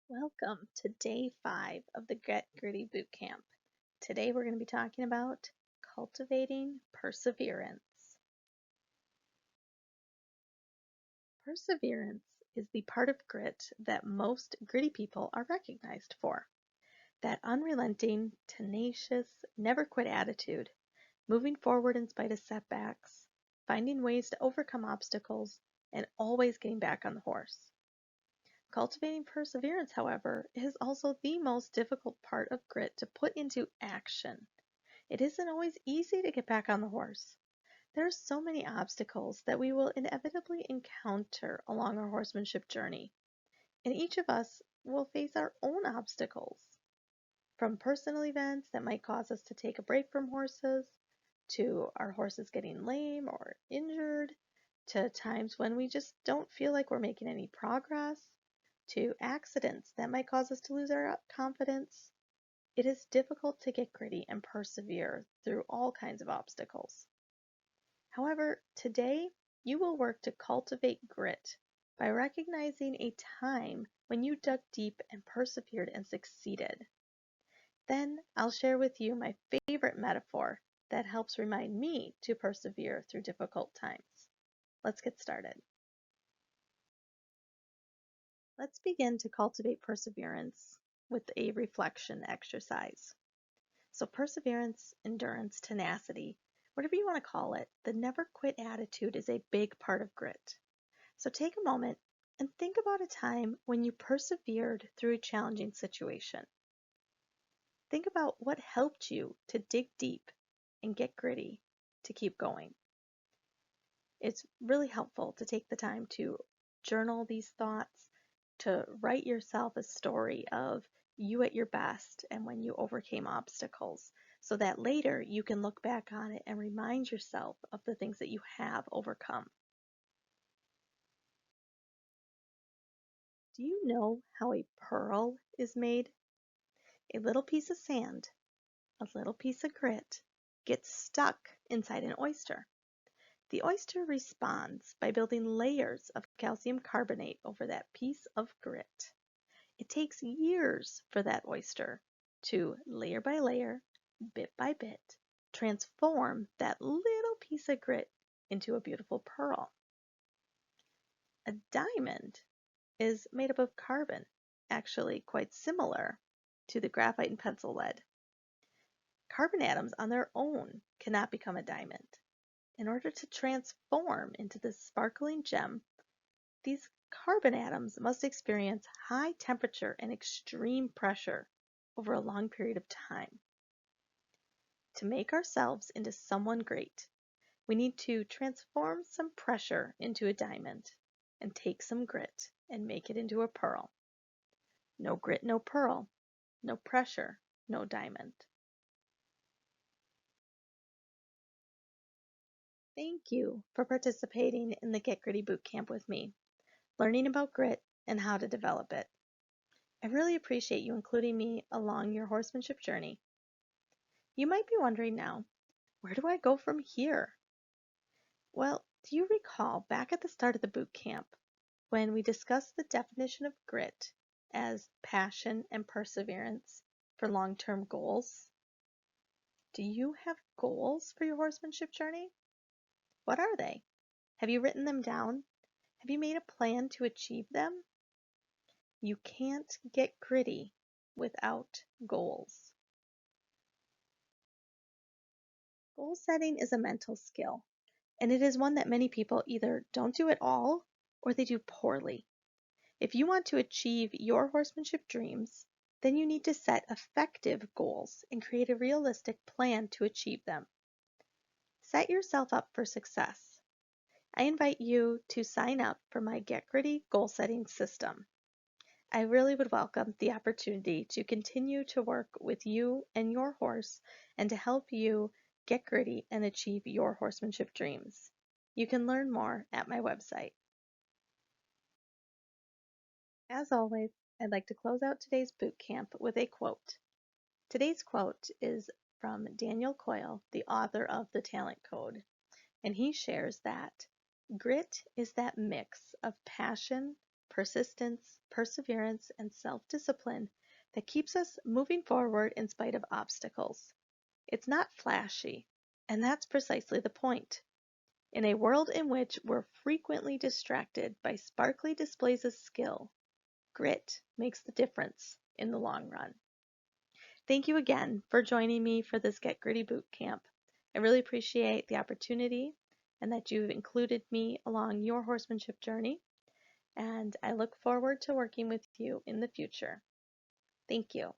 Welcome to day 5 of the Get Gritty Boot Camp. Today we're going to be talking about cultivating perseverance. Perseverance is the part of grit that most gritty people are recognized for. That unrelenting, tenacious, never quit attitude, moving forward in spite of setbacks, finding ways to overcome obstacles, and always getting back on the horse. Cultivating perseverance, however, is also the most difficult part of grit to put into action. It isn't always easy to get back on the horse. There are so many obstacles that we will inevitably encounter along our horsemanship journey, and each of us will face our own obstacles. From personal events that might cause us to take a break from horses, to our horses getting lame or injured, to times when we just don't feel like we're making any progress, to accidents that might cause us to lose our confidence. It is difficult to get gritty and persevere through all kinds of obstacles. However, today you will work to cultivate grit by recognizing a time when you dug deep and persevered and succeeded. Then I'll share with you my favorite metaphor that helps remind me to persevere through difficult times. Let's get started. Let's begin to cultivate perseverance with a reflection exercise. So perseverance, endurance, tenacity, whatever you want to call it, the never quit attitude is a big part of grit. So take a moment and think about a time when you persevered through a challenging situation. Think about what helped you to dig deep and get gritty to keep going. It's really helpful to take the time to journal these thoughts, to write yourself a story of you at your best and when you overcame obstacles, so that later you can look back on it and remind yourself of the things that you have overcome. Do you know how a pearl is made? A little piece of sand, a little piece of grit, gets stuck inside an oyster. The oyster responds by building layers of calcium carbonate over that piece of grit. It takes years for that oyster to, layer by layer, bit by bit, transform that little piece of grit into a beautiful pearl. A diamond is made up of carbon, actually quite similar to the graphite and pencil lead. Carbon atoms on their own cannot become a diamond. In order to transform into this sparkling gem, these carbon atoms must experience high temperature and extreme pressure over a long period of time. To make ourselves into someone great, we need to transform some pressure into a diamond and take some grit and make it into a pearl. No grit, no pearl. No pressure, no diamond. Thank you for participating in the Get Gritty Bootcamp with me, learning about grit and how to develop it. I really appreciate you including me along your horsemanship journey. You might be wondering now, where do I go from here? Well, do you recall back at the start of the boot camp when we discussed the definition of grit as passion and perseverance for long-term goals? Do you have goals for your horsemanship journey? What are they? Have you written them down? Have you made a plan to achieve them? You can't get gritty without goals. Goal setting is a mental skill, and it is one that many people either don't do at all or they do poorly. If you want to achieve your horsemanship dreams, then you need to set effective goals and create a realistic plan to achieve them. Set yourself up for success. I invite you to sign up for my Get Gritty goal setting system. I really would welcome the opportunity to continue to work with you and your horse and to help you get gritty and achieve your horsemanship dreams. You can learn more at my website. As always, I'd like to close out today's boot camp with a quote. Today's quote is from Daniel Coyle, the author of The Talent Code, and he shares that grit is that mix of passion, persistence, perseverance, and self-discipline that keeps us moving forward in spite of obstacles. It's not flashy, and that's precisely the point. In a world in which we're frequently distracted by sparkly displays of skill, grit makes the difference in the long run. Thank you again for joining me for this Get Gritty Boot Camp. I really appreciate the opportunity and that you've included me along your horsemanship journey, and I look forward to working with you in the future. Thank you.